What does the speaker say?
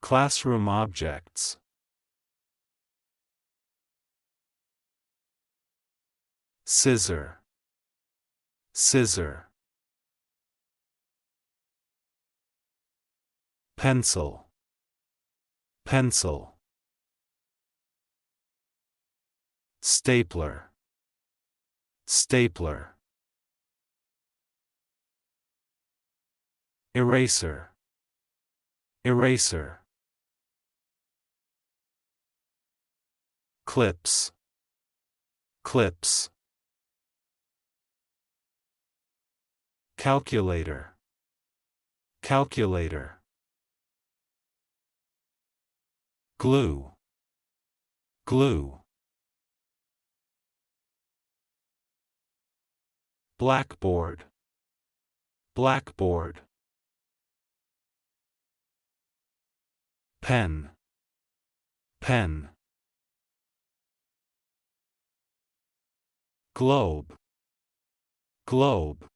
Classroom objects. Scissor. Scissor. Pencil. Pencil. Stapler. Stapler. Eraser. Eraser. Clips. Clips. Calculator. Calculator. Glue. Glue. Blackboard. Blackboard. Pen. Pen. Globe. Globe.